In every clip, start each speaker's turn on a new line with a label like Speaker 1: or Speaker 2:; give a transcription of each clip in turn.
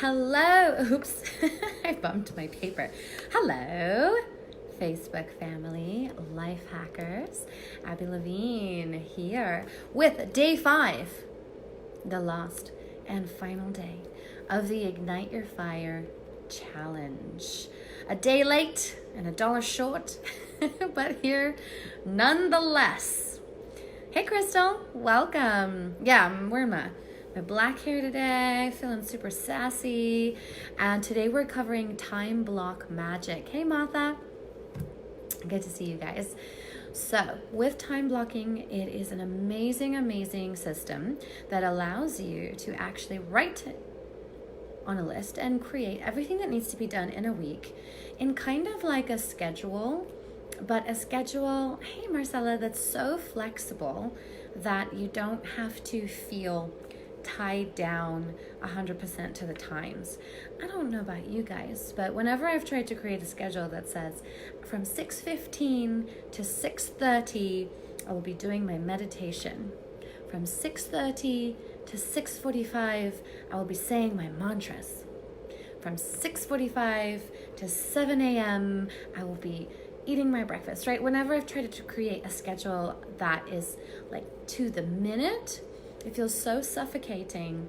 Speaker 1: Hello. Oops, I bumped my paper. Hello, Facebook family, life hackers. Abby Levine here with day 5, the last and final day of the Ignite Your Fire challenge. A day late and $1 short, but here nonetheless. Hey Crystal, welcome. Yeah, I'm wearing my black hair today, feeling super sassy. And today we're covering time block magic. Hey Martha, good to see you guys. So with time blocking, it is an amazing system that allows you to actually write on a list and create everything that needs to be done in a week in kind of like a schedule, but a schedule, hey Marcella, that's so flexible that you don't have to feel tied down 100% to the times. I don't know about you guys, but whenever I've tried to create a schedule that says from 6:15 to 6:30, I will be doing my meditation. From 6:30 to 6:45, I will be saying my mantras. From 6:45 to 7 a.m., I will be eating my breakfast, right? Whenever I've tried to create a schedule that is like to the minute, it feels so suffocating.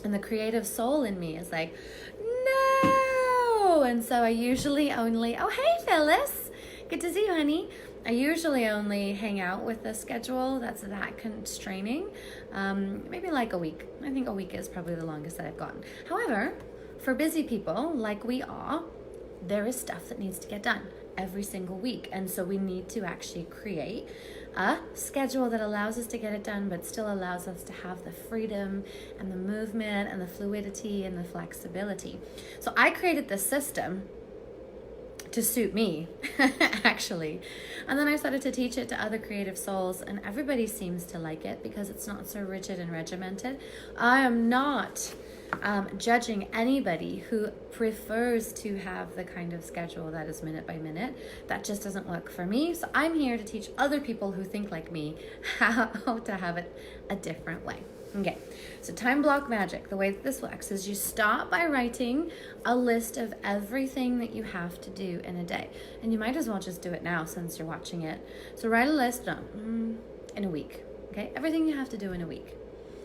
Speaker 1: And the creative soul in me is like, no! And so I usually only, oh, hey, Phyllis. Good to see you, honey. I usually only hang out with a schedule that's that constraining. Maybe like a week. I think a week is probably the longest that I've gotten. However, for busy people like we are, there is stuff that needs to get done every single week. And so we need to actually create a schedule that allows us to get it done, but still allows us to have the freedom and the movement and the fluidity and the flexibility. So I created this system to suit me, actually. And then I started to teach it to other creative souls, and everybody seems to like it because it's not so rigid and regimented. I am not judging anybody who prefers to have the kind of schedule that is minute by minute. That just doesn't work for me. So I'm here to teach other people who think like me how to have it a different way. Okay, so time block magic, the way that this works is you start by writing a list of everything that you have to do in a day. And you might as well just do it now since you're watching it. So write a list in a week, okay? Everything you have to do in a week.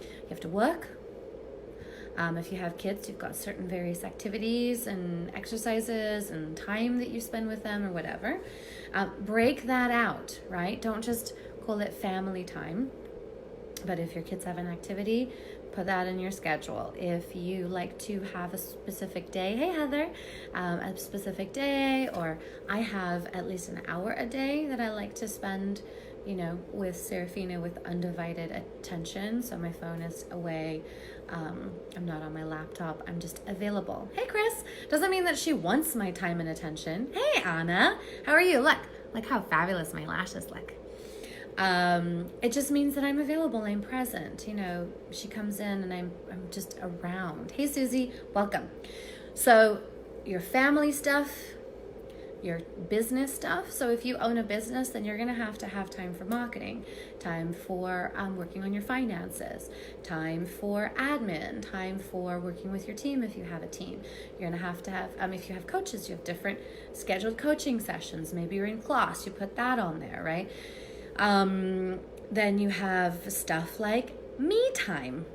Speaker 1: You have to work. If you have kids, you've got certain various activities and exercises and time that you spend with them or whatever. Break that out, right? Don't just call it family time. But if your kids have an activity, put that in your schedule. If you like to have a specific day, hey Heather, a specific day, or I have at least an hour a day that I like to spend, with Serafina with undivided attention. So my phone is away. I'm not on my laptop. I'm just available. Hey, Chris. Doesn't mean that she wants my time and attention. Hey, Anna. How are you? Look how fabulous my lashes look. It just means that I'm available. I'm present. She comes in and I'm just around. Hey, Susie. Welcome. So your family stuff, your business stuff. So if you own a business, then you're going to have time for marketing, time for working on your finances, time for admin, time for working with your team if you have a team. You're going to have, if you have coaches, you have different scheduled coaching sessions. Maybe you're in class, you put that on there, right? Then you have stuff like me time.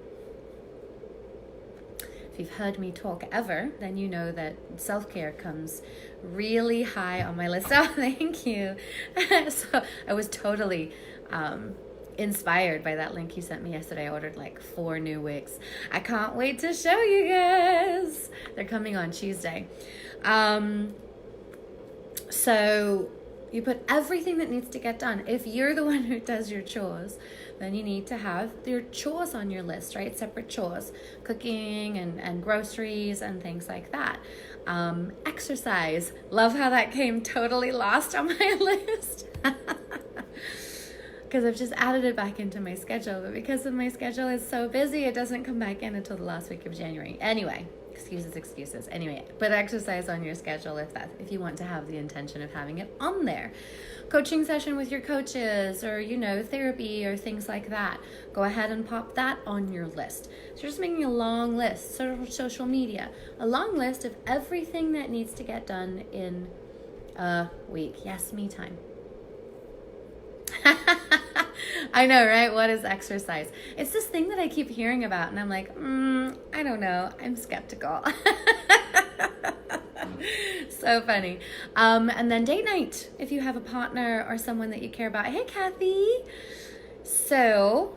Speaker 1: If you've heard me talk ever, then you know that self-care comes really high on my list. Oh, thank you. So I was totally inspired by that link you sent me yesterday. I ordered like 4 new wigs. I can't wait to show you guys. They're coming on Tuesday. So you put everything that needs to get done. If you're the one who does your chores, then you need to have your chores on your list, right? Separate chores, cooking and groceries and things like that. Exercise. Love how that came totally lost on my list. because I've just added it back into my schedule. But because of my schedule is so busy, it doesn't come back in until the last week of January. Anyway, excuses. Anyway, but exercise on your schedule if you want to have the intention of having it on there. Coaching session with your coaches, or therapy or things like that. Go ahead and pop that on your list. So you're just making a long list. Social media, a long list of everything that needs to get done in a week. Yes, me time. I know, right? What is exercise? It's this thing that I keep hearing about, and I'm like, I don't know. I'm skeptical. So funny. And then date night, if you have a partner or someone that you care about. Hey, Kathy. So,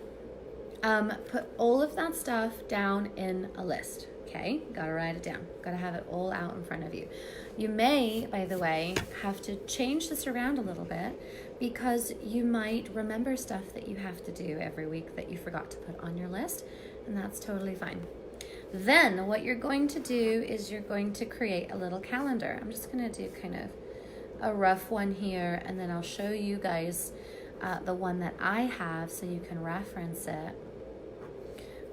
Speaker 1: put all of that stuff down in a list. Okay, gotta write it down. Gotta have it all out in front of you. You may, by the way, have to change this around a little bit, because you might remember stuff that you have to do every week that you forgot to put on your list, and that's totally fine. Then what you're going to do is you're going to create a little calendar. I'm just going to do kind of a rough one here, and then I'll show you guys the one that I have so you can reference it.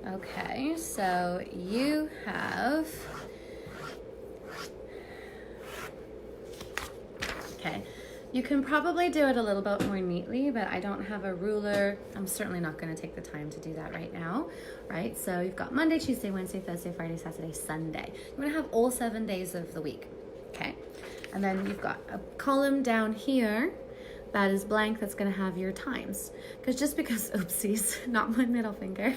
Speaker 1: Okay, so you have... Okay. You can probably do it a little bit more neatly, but I don't have a ruler. I'm certainly not going to take the time to do that right now, right? So you've got Monday, Tuesday, Wednesday, Thursday, Friday, Saturday, Sunday. You want to have all 7 days of the week, okay? And then you've got a column down here that is blank that's going to have your times. Because oopsies, not my middle finger.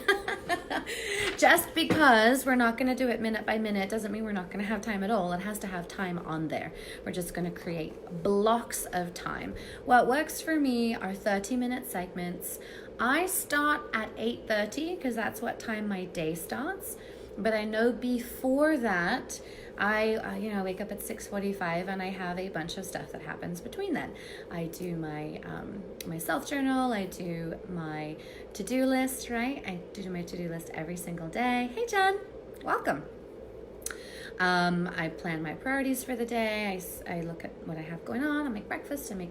Speaker 1: Just because we're not going to do it minute by minute doesn't mean we're not going to have time at all. It has to have time on there. We're just going to create blocks of time. What works for me are 30-minute segments. I start at 8:30 because that's what time my day starts. But I know before that, I wake up at 6:45 and I have a bunch of stuff that happens between then. I do my self journal. I do my to-do list, right? I do my to-do list every single day. Hey, Jen, welcome. I plan my priorities for the day. I look at what I have going on. I make breakfast. I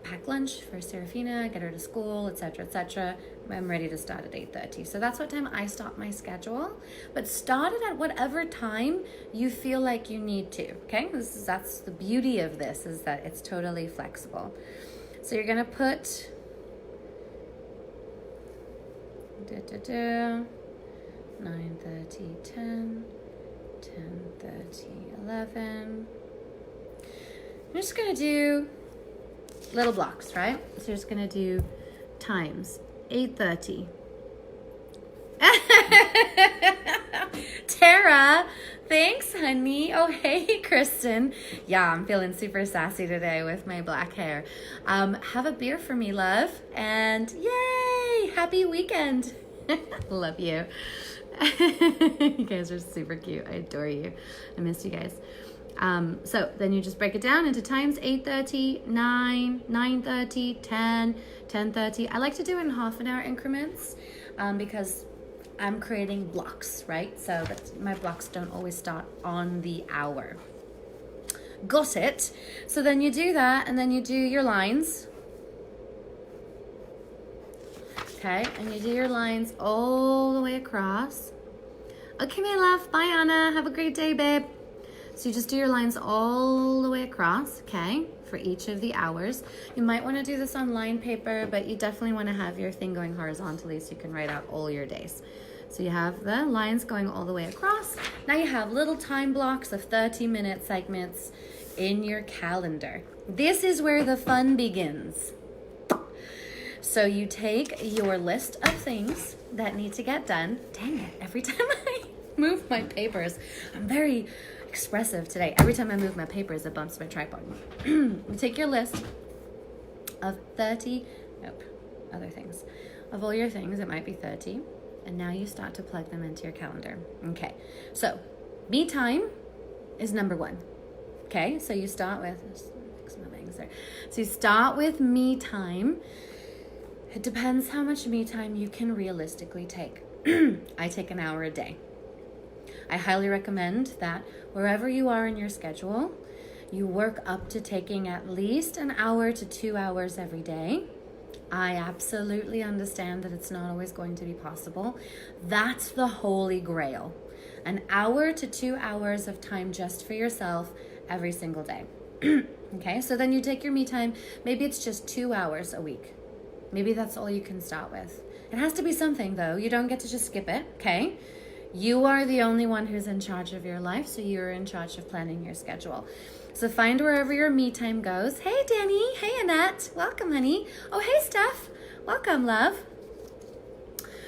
Speaker 1: pack lunch for Serafina, get her to school, etc., etc. I'm ready to start at 8:30. So that's what time I start my schedule. But start it at whatever time you feel like you need to, okay? That's the beauty of this, is that it's totally flexible. So you're going to put 9:30, 10, 10:30, 11. I'm just going to do little blocks, right? So you're just going to do times 8:30. Tara, thanks, honey. Oh, hey, Kristen. Yeah, I'm feeling super sassy today with my black hair. Have a beer for me, love. And yay, happy weekend. Love you. You guys are super cute. I adore you. I miss you guys. So then you just break it down into times: 8:30, 9, 9:30, 10, 10:30. I like to do it in half an hour increments because I'm creating blocks, right? So that my blocks don't always start on the hour. Got it? So then you do that, and then you do your lines. Okay, and you do your lines all the way across. Okay, my love. Bye, Anna. Have a great day, babe. So you just do your lines all the way across, okay, for each of the hours. You might want to do this on line paper, but you definitely want to have your thing going horizontally so you can write out all your days. So you have the lines going all the way across. Now you have little time blocks of 30-minute segments in your calendar. This is where the fun begins. So you take your list of things that need to get done. Dang it, every time I move my papers, I'm very expressive today. Every time I move my papers, it bumps my tripod. You take your list of 30, other things. Of all your things, it might be 30. And now you start to plug them into your calendar. Okay, so me time is number 1. Okay, so you start with, fix my bangs there. So you start with me time. It depends how much me time you can realistically take. I take an hour a day. I highly recommend that wherever you are in your schedule, you work up to taking at least an hour to 2 hours every day. I absolutely understand that it's not always going to be possible. That's the holy grail. An hour to 2 hours of time just for yourself every single day. Okay, so then you take your me time. Maybe it's just 2 hours a week. Maybe that's all you can start with. It has to be something, though. You don't get to just skip it, okay? You are the only one who's in charge of your life, so you're in charge of planning your schedule. So find wherever your me time goes. Hey, Danny. Hey, Annette. Welcome, honey. Oh, hey, Steph. Welcome, love.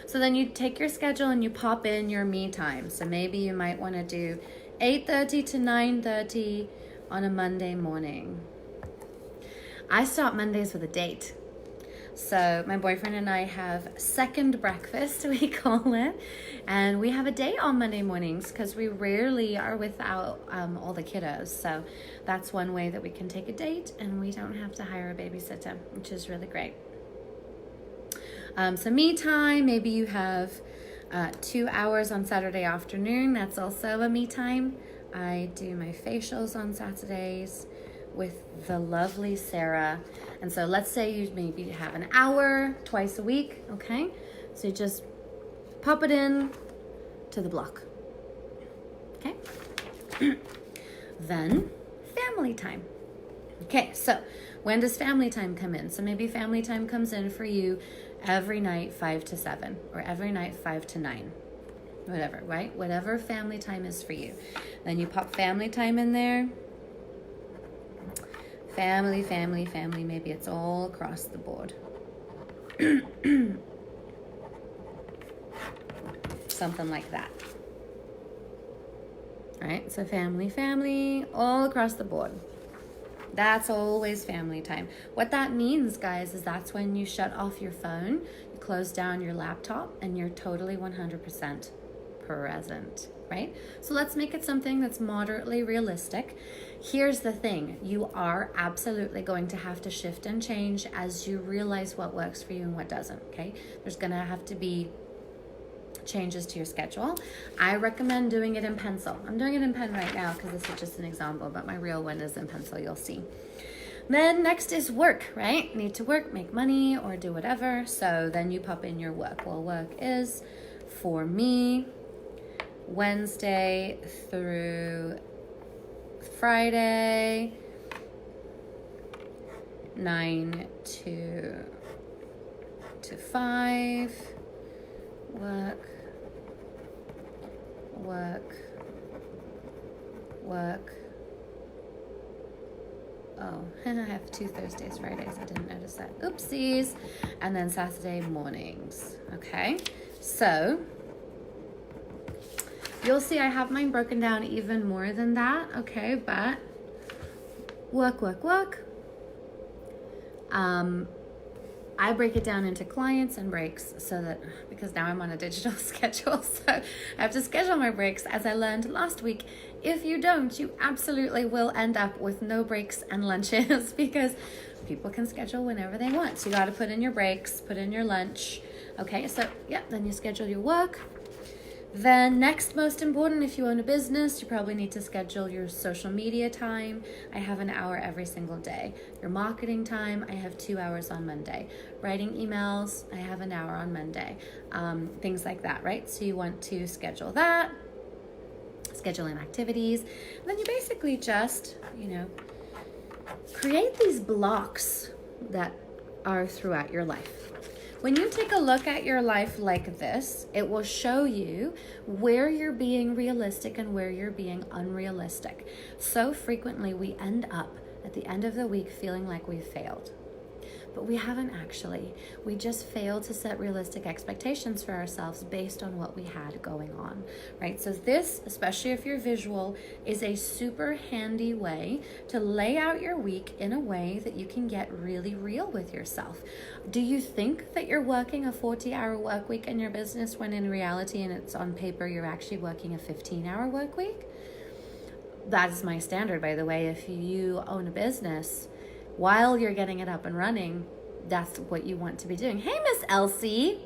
Speaker 1: So then you take your schedule and you pop in your me time. So maybe you might want to do 8:30 to 9:30 on a Monday morning. I start Mondays with a date. So my boyfriend and I have second breakfast, we call it, and we have a date on Monday mornings because we rarely are without all the kiddos. So that's one way that we can take a date and we don't have to hire a babysitter, which is really great. So me time, maybe you have 2 hours on Saturday afternoon. That's also a me time. I do my facials on Saturdays with the lovely Sarah. And so let's say you maybe have an hour twice a week, okay? So you just pop it in to the block, okay? Then family time. Okay, so when does family time come in? So maybe family time comes in for you every night 5 to 7 or every night 5 to 9. Whatever, right? Whatever family time is for you. Then you pop family time in there. Family, family, family. Maybe it's all across the board. Something like that. All right, so family, family, all across the board. That's always family time. What that means, guys, is that's when you shut off your phone, you close down your laptop, and you're totally 100% present, right? So let's make it something that's moderately realistic. Here's the thing. You are absolutely going to have to shift and change as you realize what works for you and what doesn't, okay? There's going to have to be changes to your schedule. I recommend doing it in pencil. I'm doing it in pen right now because this is just an example, but my real one is in pencil, you'll see. Then next is work, right? Need to work, make money, or do whatever. So then you pop in your work. Well, work is, for me, Wednesday through Friday, 9 to 5, work, oh, I have 2 Thursdays, Fridays, I didn't notice that, oopsies, and then Saturday mornings, okay? So you'll see I have mine broken down even more than that, okay? But work. I break it down into clients and breaks so that, because now I'm on a digital schedule, so I have to schedule my breaks as I learned last week. If you don't, you absolutely will end up with no breaks and lunches because people can schedule whenever they want. So you got to put in your breaks, put in your lunch. Okay, so yeah, then you schedule your work. Then next most important, if you own a business, you probably need to schedule your social media time. I have an hour every single day. Your marketing time, I have 2 hours on Monday. Writing emails, I have an hour on Monday. Things like that, right? So you want to schedule that, scheduling activities. And then you basically just, create these blocks that are throughout your life. When you take a look at your life like this, it will show you where you're being realistic and where you're being unrealistic. So frequently we end up at the end of the week feeling like we've failed. But we haven't actually. We just failed to set realistic expectations for ourselves based on what we had going on, right? So this, especially if you're visual, is a super handy way to lay out your week in a way that you can get really real with yourself. Do you think that you're working a 40-hour work week in your business when in reality and it's on paper you're actually working a 15-hour work week? That's my standard, by the way. If you own a business, while you're getting it up and running, that's what you want to be doing. Hey, Miss Elsie.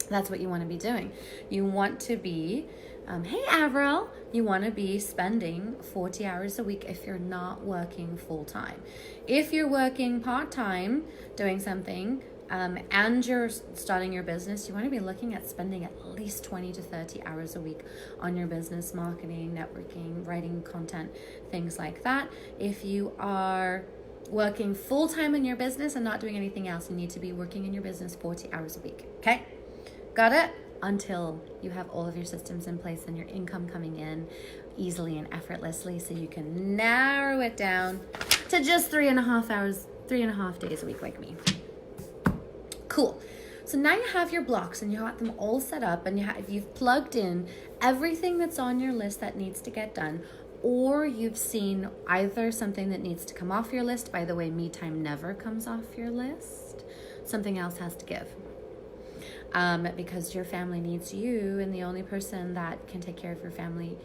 Speaker 1: That's what you want to be doing. You want to be, hey, Avril. You want to be spending 40 hours a week if you're not working full-time. If you're working part-time, doing something and you're starting your business, you want to be looking at spending at least 20 to 30 hours a week on your business, marketing, networking, writing content, things like that. If you are working full-time in your business and not doing anything else, you need to be working in your business 40 hours a week. Okay? Got it? Until you have all of your systems in place and your income coming in easily and effortlessly, so you can narrow it down to just 3.5 days a week like me. Cool. So now you have your blocks and you got them all set up, and you've plugged in everything that's on your list that needs to get done, or you've seen either something that needs to come off your list. By the way, me time never comes off your list. Something else has to give. Because your family needs you, and the only person that can take care of your family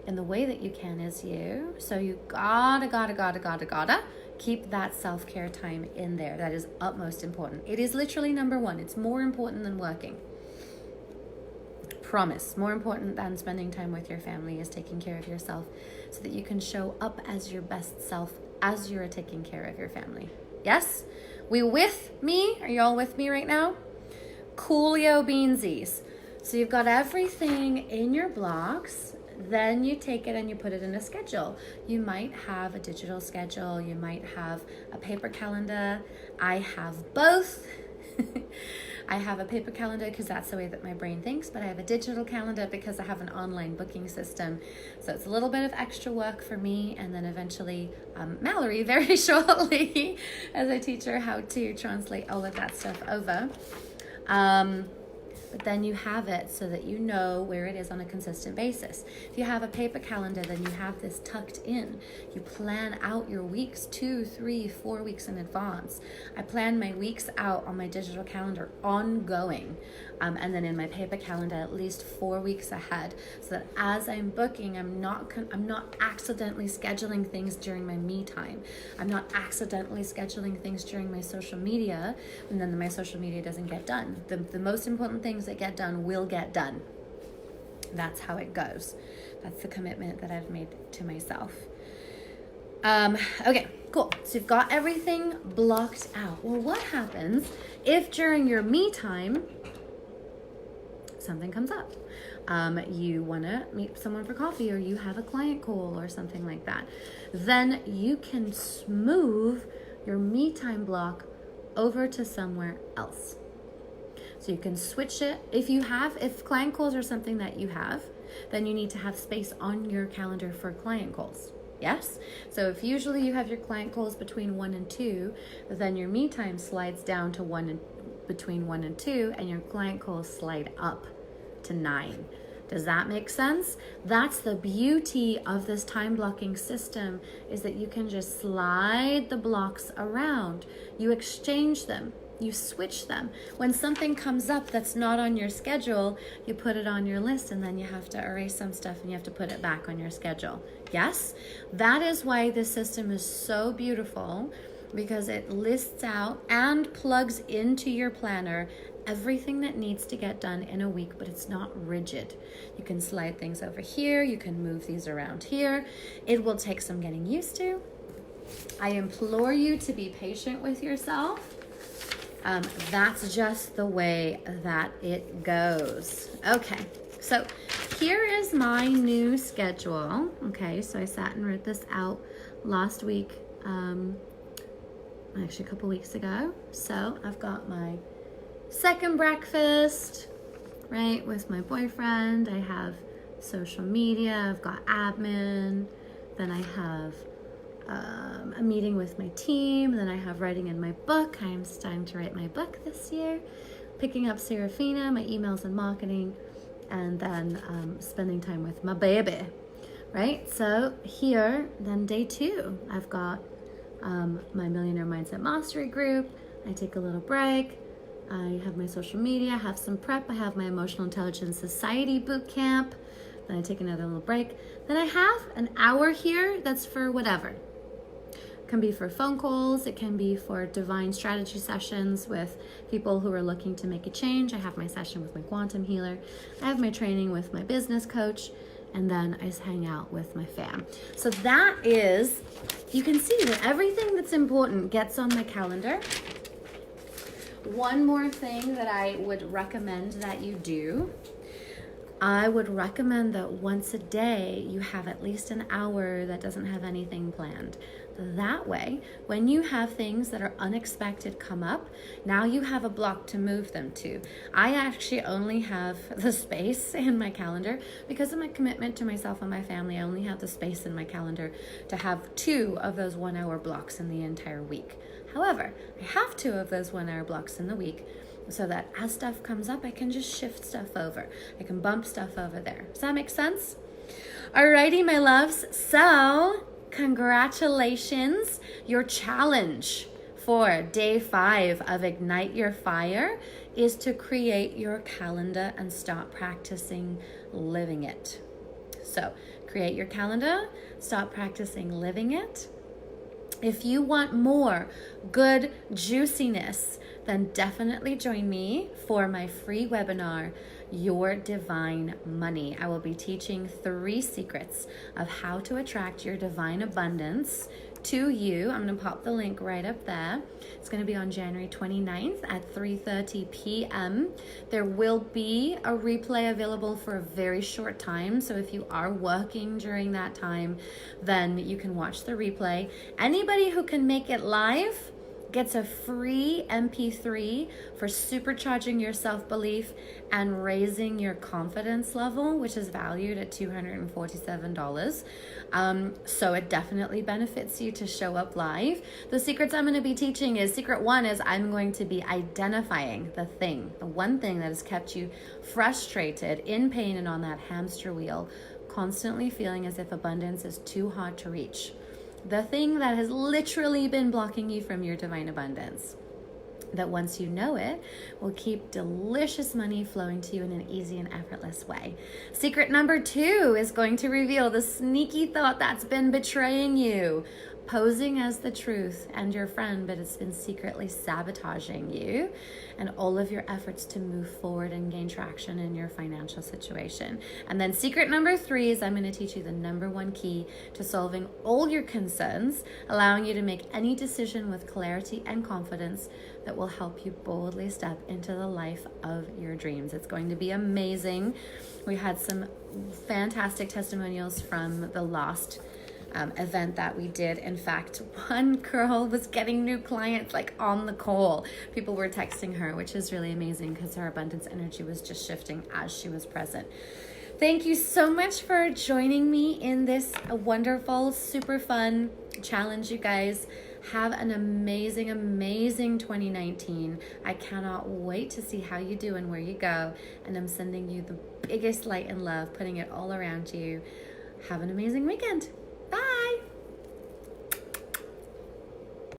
Speaker 1: in the way that you can is you. So you gotta keep that self-care time in there. That is utmost important. It is literally number one. It's more important than working. Promise. More important than spending time with your family is taking care of yourself, so that you can show up as your best self as you're taking care of your family. Yes? We with me? Are you all with me right now? Coolio beansies. So you've got everything in your blocks. Then you take it and you put it in a schedule. You might have a digital schedule. You might have a paper calendar. I have both. I have a paper calendar because that's the way that my brain thinks, but I have a digital calendar because I have an online booking system. So it's a little bit of extra work for me, and then eventually Mallory very shortly as I teach her how to translate all of that stuff over. But then you have it so that you know where it is on a consistent basis. If you have a paper calendar, then you have this tucked in. You plan out your weeks 2, 3, 4 weeks in advance. I plan my weeks out on my digital calendar ongoing. And then in my paper calendar, at least 4 weeks ahead, so that as I'm booking, I'm not accidentally scheduling things during my me time. I'm not accidentally scheduling things during my social media, and then my social media doesn't get done. The most important things that get done will get done. That's how it goes. That's the commitment that I've made to myself. Okay, cool. So you've got everything blocked out. Well, what happens if during your me time something comes up? You want to meet someone for coffee, or you have a client call or something like that. Then you can move your me time block over to somewhere else. So you can switch it. If client calls are something that you have, then you need to have space on your calendar for client calls. Yes? So if usually you have your client calls between 1 and 2, then your me time slides down to between 1 and 2, and your client calls slide up to 9. Does that make sense? That's the beauty of this time blocking system, is that you can just slide the blocks around. You exchange them. You switch them. When something comes up that's not on your schedule, you put it on your list, and then you have to erase some stuff and you have to put it back on your schedule. Yes? That is why this system is so beautiful, because it lists out and plugs into your planner everything that needs to get done in a week, but it's not rigid. You can slide things over here. You can move these around here. It will take some getting used to. I implore you to be patient with yourself. That's just the way that it goes. Okay, so here is my new schedule. Okay, so I sat and wrote this out last week, actually a couple weeks ago. So I've got my second breakfast, right, with my boyfriend. I have social media. I've got admin. Then I have a meeting with my team. Then I have writing in my book. I am starting to write my book this year. Picking up Serafina, my emails and marketing, and then spending time with my baby, right? So here, then day 2, I've got my Millionaire Mindset Mastery group. I take a little break. I have my social media, I have some prep. I have my Emotional Intelligence Society boot camp. Then I take another little break. Then I have an hour here that's for whatever. It can be for phone calls. It can be for divine strategy sessions with people who are looking to make a change. I have my session with my quantum healer. I have my training with my business coach. And then I just hang out with my fam. So that is, you can see that everything that's important gets on my calendar. one more thing that I would recommend that you do. I would recommend that once a day you have at least an hour that doesn't have anything planned. That way, when you have things that are unexpected come up, now you have a block to move them to. I actually only have the space in my calendar because of my commitment to myself and my family. I only have the space in my calendar to have 2 of those 1 hour blocks in the entire week. However, I have 2 of those 1 hour blocks in the week so that as stuff comes up, I can just shift stuff over. I can bump stuff over there. Does that make sense? Alrighty, my loves. So, congratulations. Your challenge for day 5 of Ignite Your Fire is to create your calendar and start practicing living it. So, create your calendar, start practicing living it. If you want more good juiciness, then definitely join me for my free webinar, Your Divine Money. I will be teaching 3 secrets of how to attract your divine abundance to you. I'm going to pop the link right up there. It's going to be on January 29th at 3:30 p.m. There will be a replay available for a very short time. So if you are working during that time, then you can watch the replay. Anybody who can make it live gets a free MP3 for supercharging your self-belief and raising your confidence level, which is valued at $247. So it definitely benefits you to show up live. The secrets I'm going to be teaching is, secret 1 is I'm going to be identifying the one thing that has kept you frustrated, in pain, and on that hamster wheel, constantly feeling as if abundance is too hard to reach. The thing that has literally been blocking you from your divine abundance, that once you know it, will keep delicious money flowing to you in an easy and effortless way. Secret number 2 is going to reveal the sneaky thought that's been betraying you, posing as the truth and your friend, but it's been secretly sabotaging you and all of your efforts to move forward and gain traction in your financial situation. And then secret number 3 is I'm going to teach you the number 1 key to solving all your concerns, allowing you to make any decision with clarity and confidence that will help you boldly step into the life of your dreams. It's going to be amazing. We had some fantastic testimonials from the last event that we did. In fact, one girl was getting new clients like on the call. People were texting her, which is really amazing because her abundance energy was just shifting as she was present. Thank you so much for joining me in this wonderful, super fun challenge, you guys. Have an amazing, amazing 2019. I cannot wait to see how you do and where you go. And I'm sending you the biggest light and love, putting it all around you. Have an amazing weekend. Bye.